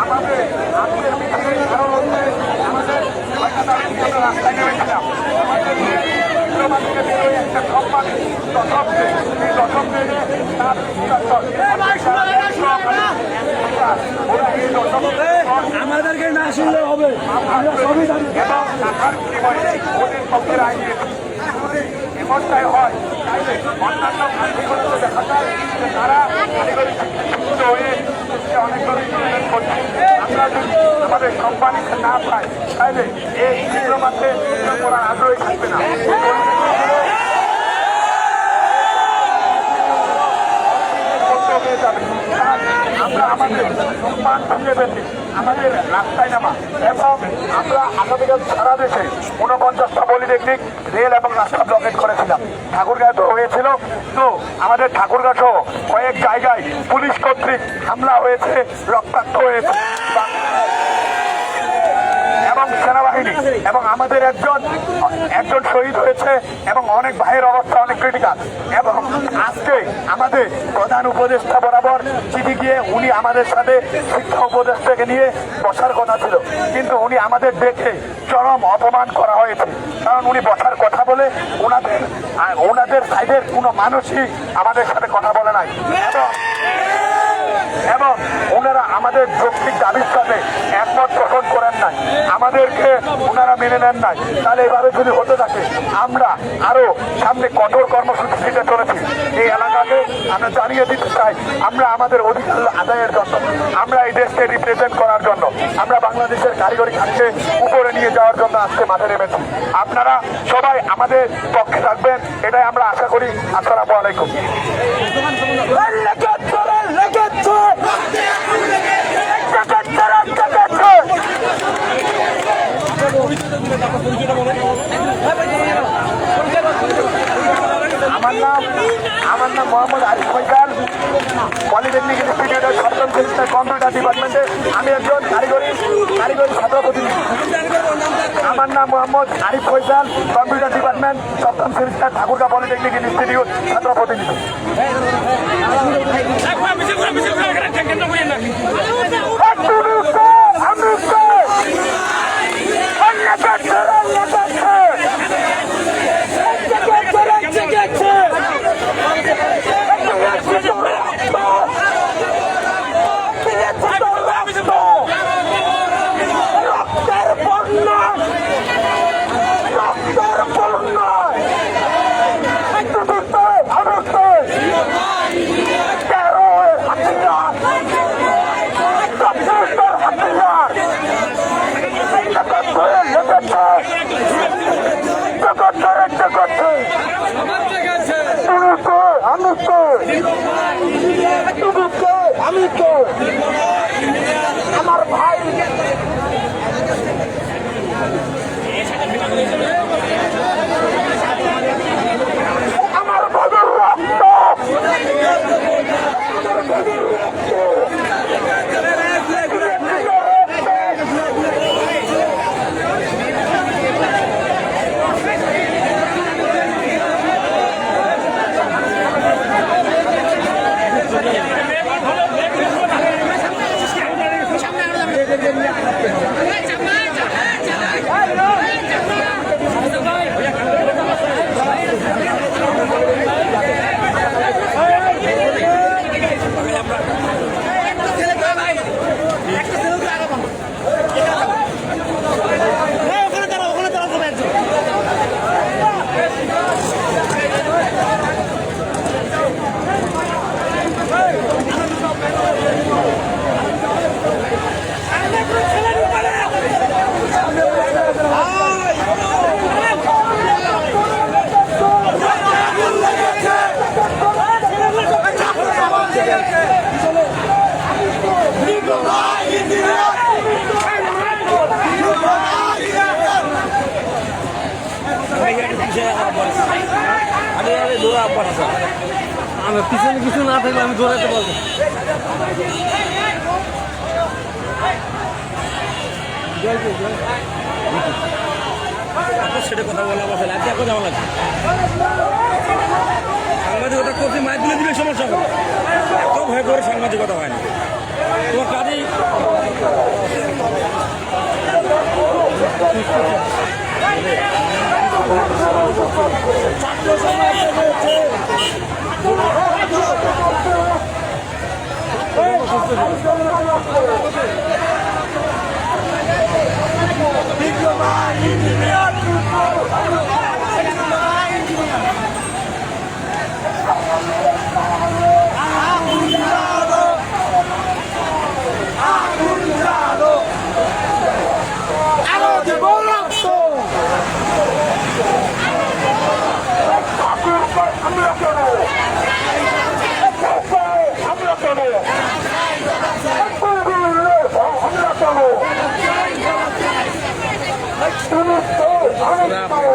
আমাদের আজকের মিছিলের কারণ হচ্ছে আমাদের রাস্তায় নেমেছিলাম আমাদের থেকে বেরোয় একটা কোম্পানি দশকে এই দশকে আমাদেরকে না শুনলে হবে আমরা সবই জানি ওদের পক্ষের আইনে এমনটাই হয় তাইলে অন্যান্য কান্ট্রিগুলোতে দেখা যায় যে তারা যুক্ত হয়ে অনেকগুলো ইমপ্লিমেন্ট করছে আমরা যদি আমাদের কোম্পানি না পাই তাইলে এই ডিপ্লোমাতে করার আগ্রহী থাকবে না আমরা আমাদের সম্মান ফিরে পেতে আমাদের রাস্তায় নামা এবং আমরা আগামীকাল সারা দেশে 49টা পলিটেকনিক রেল এবং রাস্তা ব্লকেট করেছিলাম ঠাকুরগাঁও তো হয়েছিল তো আমাদের ঠাকুরগাঁও সহ কয়েক জায়গায় পুলিশ কর্তৃক হামলা হয়েছে রক্তাক্ত হয়েছে এবং সেনাবাহিনী এবং আমাদের একজন শহীদ হয়েছে এবং অনেক ভাইয়ের অবস্থা অনেক ক্রিটিক্যাল এবং আজকে আমাদের প্রধান উপদেষ্টা বরাবর চিঠি গিয়ে উনি আমাদের সাথে শিক্ষা উপদেষ্টাকে নিয়ে বসার কথা ছিল কিন্তু উনি আমাদের দেখে চরম অপমান করা হয়েছে কারণ উনি বসার কথা বলে ওনাদের সাইডের কোনো মানুষই আমাদের সাথে কথা বলে নাই এবং ওনারা আমাদের যৌক্তিক দাবির সাথে একমত পোষণ করেন নাই আমাদেরকে ওনারা মেনে নেন নাই তাহলে এভাবে যদি হতে থাকে আমরা আরো সামনে কঠোর কর্মসূচি দিতে চলেছি এই এলাকাকে আমরা জানিয়ে দিতে চাই আমরা আমাদের অধিকার আদায়ের জন্য আমরা এই দেশকে রিপ্রেজেন্ট করার জন্য আমরা বাংলাদেশের কারিগরি খাতকে উপরে নিয়ে যাওয়ার জন্য আজকে মাঠে নেমেছি আপনারা সবাই আমাদের পক্ষে থাকবেন এটাই আমরা আশা করি আসসালামু আলাইকুম আমার নাম মোহাম্মদ আরিফ ফৈজাল পলিটেকনিক ইনস্টিটিউটের সপ্তম সেমিস্টার কম্পিউটার ডিপার্টমেন্টে আমি একজন কারিগরি ছাত্র প্রতিনিধি আমার নাম মোহাম্মদ আরিফ ফৈজাল কম্পিউটার ডিপার্টমেন্ট সপ্তম সেমিস্টার ঠাকুরগাঁও পলিটেকনিক ইনস্টিটিউট ছাত্র প্রতিনিধি আমি তো আমার ভাই আমার ভাইয়ের রক্ত আমি পিছনে কিছু না থাকলে আমি দৌড়াতে পারবো। সেটা কথা বলা বসে আজকে কথা বলা সাংবাদিকতা করতে মায়ের দিলে দিলে সমস্যা হবে, এত ভয় করে সাংবাদিকতা হয় না। আমরা